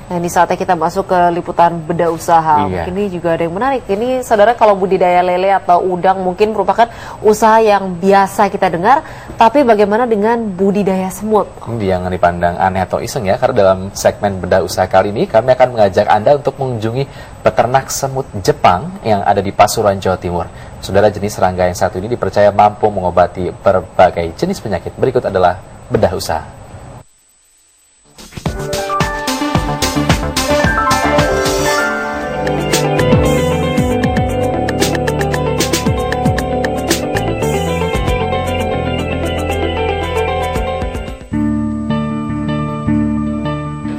Nah, ini saatnya kita masuk ke liputan bedah usaha. Iya. Ini juga ada yang menarik. Ini saudara, kalau budidaya lele atau udang mungkin merupakan usaha yang biasa kita dengar, tapi bagaimana dengan budidaya semut? Jangan dipandang aneh atau iseng ya, karena dalam segmen bedah usaha kali ini kami akan mengajak Anda untuk mengunjungi peternak semut Jepang yang ada di Pasuruan, Jawa Timur. Saudara, jenis serangga yang satu ini dipercaya mampu mengobati berbagai jenis penyakit. Berikut adalah bedah usaha.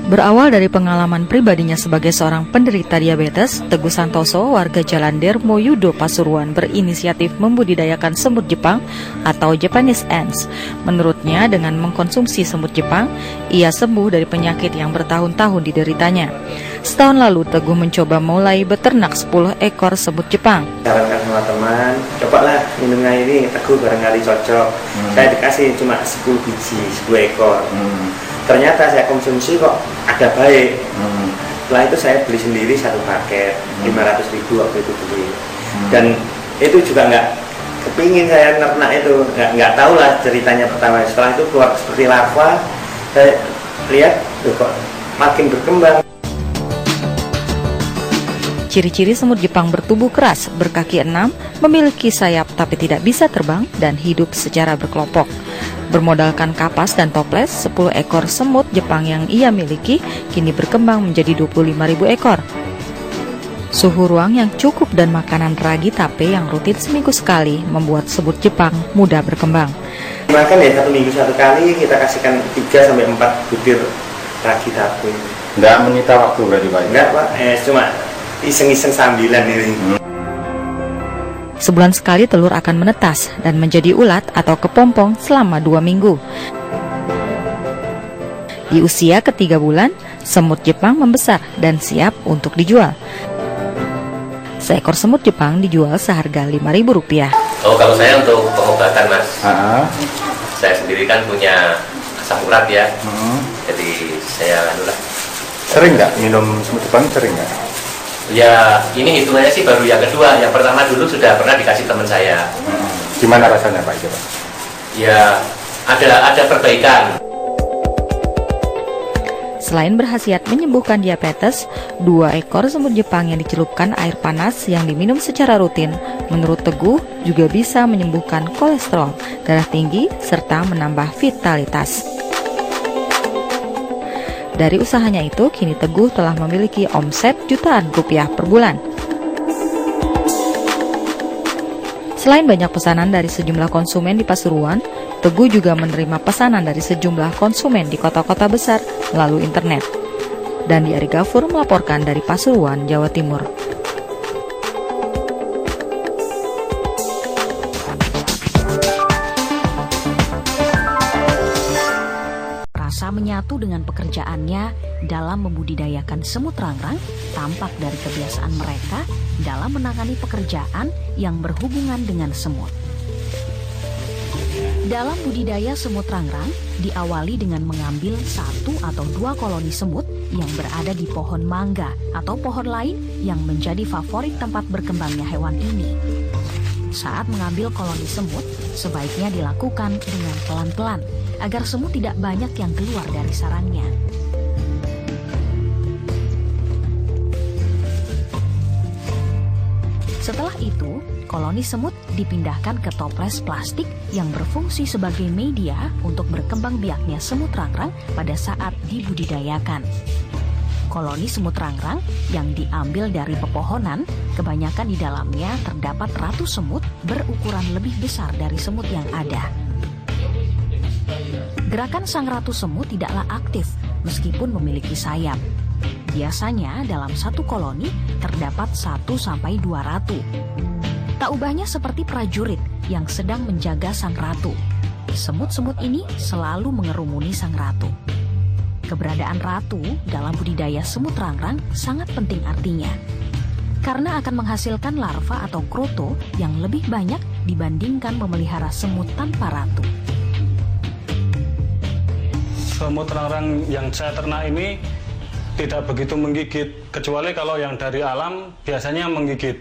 Berawal dari pengalaman pribadinya sebagai seorang penderita diabetes, Teguh Santoso, warga Jalan Dermoyudo, Pasuruan, berinisiatif membudidayakan semut Jepang atau Japanese ants. Menurutnya, dengan mengkonsumsi semut Jepang, ia sembuh dari penyakit yang bertahun-tahun dideritanya. Setahun lalu, Teguh mencoba mulai beternak 10 ekor semut Jepang. Sarankan sama teman, cobalah minumnya ini, Teguh barangkali cocok. Saya dikasih cuma 10 biji, 10 ekor. Ternyata saya konsumsi kok ada baik. Setelah itu saya beli sendiri satu paket 500.000 waktu itu beli. Dan itu juga nggak kepingin saya ternak itu, nggak tahu lah ceritanya pertama. Setelah itu keluar seperti larva, saya lihat kok makin berkembang. Ciri-ciri semut Jepang bertubuh keras, berkaki 6, memiliki sayap tapi tidak bisa terbang, dan hidup secara berkelompok. Bermodalkan kapas dan toples, 10 ekor semut Jepang yang ia miliki kini berkembang menjadi 25.000 ekor. Suhu ruang yang cukup dan makanan ragi tape yang rutin seminggu sekali membuat semut Jepang mudah berkembang. Makan ya 1 minggu 1 kali, kita kasihkan 3-4 butir ragi tape. Nggak menyita waktu berarti Pak? Enggak Pak, cuma iseng-iseng sambilan ini. Sebulan sekali telur akan menetas dan menjadi ulat atau kepompong selama 2 minggu. Di usia ke-3 bulan, semut Jepang membesar dan siap untuk dijual. Seekor semut Jepang dijual seharga Rp5.000. Oh, kalau saya untuk pengobatan Mas, saya sendiri kan punya asam urat ya, jadi saya Sering nggak minum semut Jepang, sering nggak? ya ini hitungannya sih baru yang kedua. Yang pertama dulu sudah pernah dikasih teman saya. Gimana rasanya Pak? Coba. Ya ada perbaikan. Selain berkhasiat menyembuhkan diabetes, 2 ekor semut Jepang yang dicelupkan air panas yang diminum secara rutin, menurut Teguh juga bisa menyembuhkan kolesterol, darah tinggi, serta menambah vitalitas. Dari usahanya itu, kini Teguh telah memiliki omset jutaan rupiah per bulan. Selain banyak pesanan dari sejumlah konsumen di Pasuruan, Teguh juga menerima pesanan dari sejumlah konsumen di kota-kota besar melalui internet. Dandi Ari Gafur melaporkan dari Pasuruan, Jawa Timur. Rasa menyatu dengan pekerjaannya dalam membudidayakan semut rangrang tampak dari kebiasaan mereka dalam menangani pekerjaan yang berhubungan dengan semut. Dalam budidaya semut rangrang diawali dengan mengambil 1 atau 2 koloni semut yang berada di pohon mangga atau pohon lain yang menjadi favorit tempat berkembangnya hewan ini. Saat mengambil koloni semut, sebaiknya dilakukan dengan pelan-pelan agar semut tidak banyak yang keluar dari sarangnya. Setelah itu, koloni semut dipindahkan ke toples plastik yang berfungsi sebagai media untuk berkembang biaknya semut rangrang pada saat dibudidayakan. Koloni semut rangrang yang diambil dari pepohonan, kebanyakan di dalamnya terdapat ratus semut berukuran lebih besar dari semut yang ada. Gerakan sang ratu semut tidaklah aktif meskipun memiliki sayap. Biasanya dalam satu koloni terdapat 1-2 ratu. Tak ubahnya seperti prajurit yang sedang menjaga sang ratu. Semut-semut ini selalu mengerumuni sang ratu. Keberadaan ratu dalam budidaya semut rangrang sangat penting artinya, karena akan menghasilkan larva atau kroto yang lebih banyak dibandingkan memelihara semut tanpa ratu. Semut rangrang yang saya ternak ini tidak begitu menggigit, kecuali kalau yang dari alam biasanya menggigit.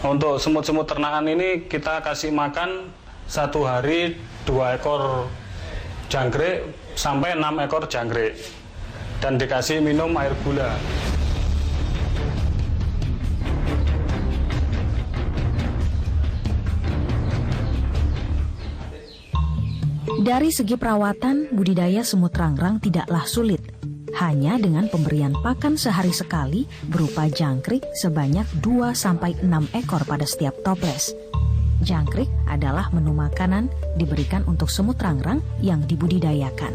Untuk semut-semut ternakan ini kita kasih makan 1 hari 2 ekor jangkrik sampai 6 ekor jangkrik, dan dikasih minum air gula. Dari segi perawatan, budidaya semut rangrang tidaklah sulit. Hanya dengan pemberian pakan sehari sekali berupa jangkrik sebanyak 2-6 ekor pada setiap toples. Jangkrik adalah menu makanan diberikan untuk semut rangrang yang dibudidayakan.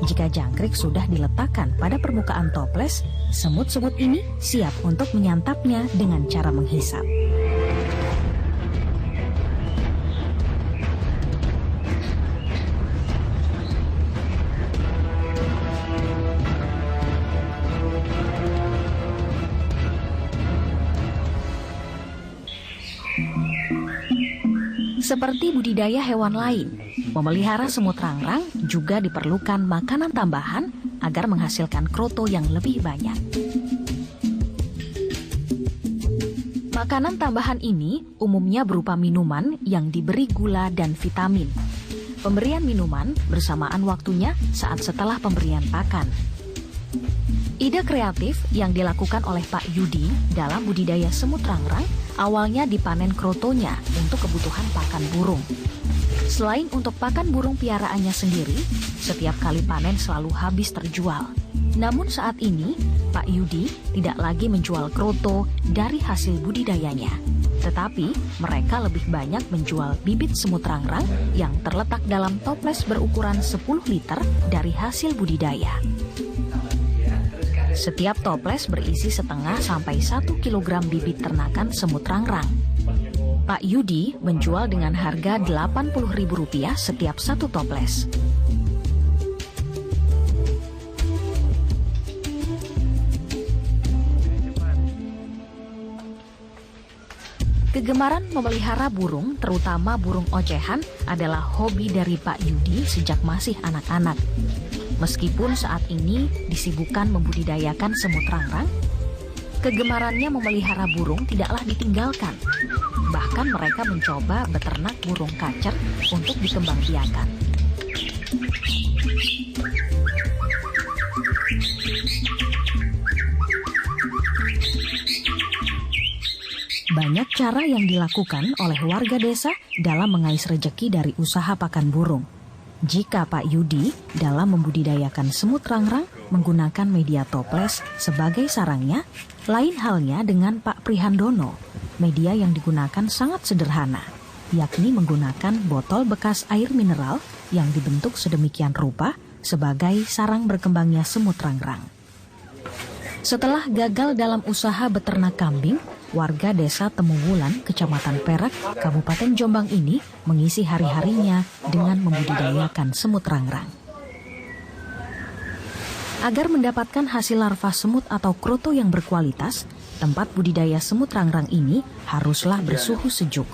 Jika jangkrik sudah diletakkan pada permukaan toples, semut-semut ini siap untuk menyantapnya dengan cara menghisap. Seperti budidaya hewan lain, memelihara semut rangrang juga diperlukan makanan tambahan agar menghasilkan kroto yang lebih banyak. Makanan tambahan ini umumnya berupa minuman yang diberi gula dan vitamin. Pemberian minuman bersamaan waktunya saat setelah pemberian pakan. Ide kreatif yang dilakukan oleh Pak Yudi dalam budidaya semut rangrang awalnya dipanen krotonya untuk kebutuhan pakan burung. Selain untuk pakan burung piaraannya sendiri, setiap kali panen selalu habis terjual. Namun saat ini, Pak Yudi tidak lagi menjual kroto dari hasil budidayanya. Tetapi mereka lebih banyak menjual bibit semut rangrang yang terletak dalam toples berukuran 10 liter dari hasil budidaya. Setiap toples berisi setengah sampai 1 kg bibit ternakan semut rangrang. Pak Yudi menjual dengan harga Rp80.000 setiap 1 toples. Kegemaran memelihara burung, terutama burung ocehan, adalah hobi dari Pak Yudi sejak masih anak-anak. Meskipun saat ini disibukkan membudidayakan semut rangrang, kegemarannya memelihara burung tidaklah ditinggalkan. Bahkan mereka mencoba beternak burung kacer untuk dikembangbiakan. Banyak cara yang dilakukan oleh warga desa dalam mengais rejeki dari usaha pakan burung. Jika Pak Yudi dalam membudidayakan semut rangrang menggunakan media toples sebagai sarangnya, lain halnya dengan Pak Prihandono. Media yang digunakan sangat sederhana, yakni menggunakan botol bekas air mineral yang dibentuk sedemikian rupa sebagai sarang berkembangnya semut rangrang. Setelah gagal dalam usaha beternak kambing, warga desa Temuwulan, Kecamatan Perak, Kabupaten Jombang ini mengisi hari-harinya dengan membudidayakan semut rangrang. Agar mendapatkan hasil larva semut atau kroto yang berkualitas, tempat budidaya semut rangrang ini haruslah bersuhu sejuk.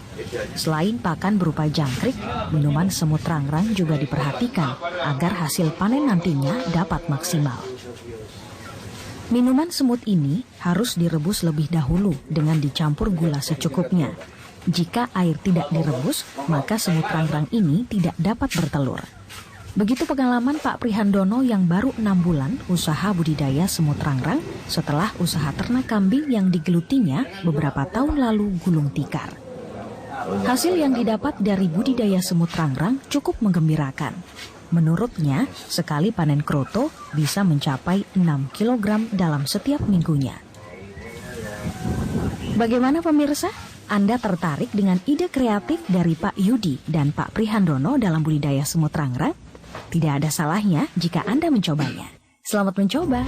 Selain pakan berupa jangkrik, minuman semut rangrang juga diperhatikan agar hasil panen nantinya dapat maksimal. Minuman semut ini harus direbus lebih dahulu dengan dicampur gula secukupnya. Jika air tidak direbus, maka semut rangrang ini tidak dapat bertelur. Begitu pengalaman Pak Prihandono yang baru 6 bulan usaha budidaya semut rangrang setelah usaha ternak kambing yang digelutinya beberapa tahun lalu gulung tikar. Hasil yang didapat dari budidaya semut rangrang cukup menggembirakan. Menurutnya, sekali panen kroto bisa mencapai 6 kg dalam setiap minggunya. Bagaimana pemirsa? Anda tertarik dengan ide kreatif dari Pak Yudi dan Pak Prihandono dalam budidaya semut rangrang? Tidak ada salahnya jika Anda mencobanya. Selamat mencoba!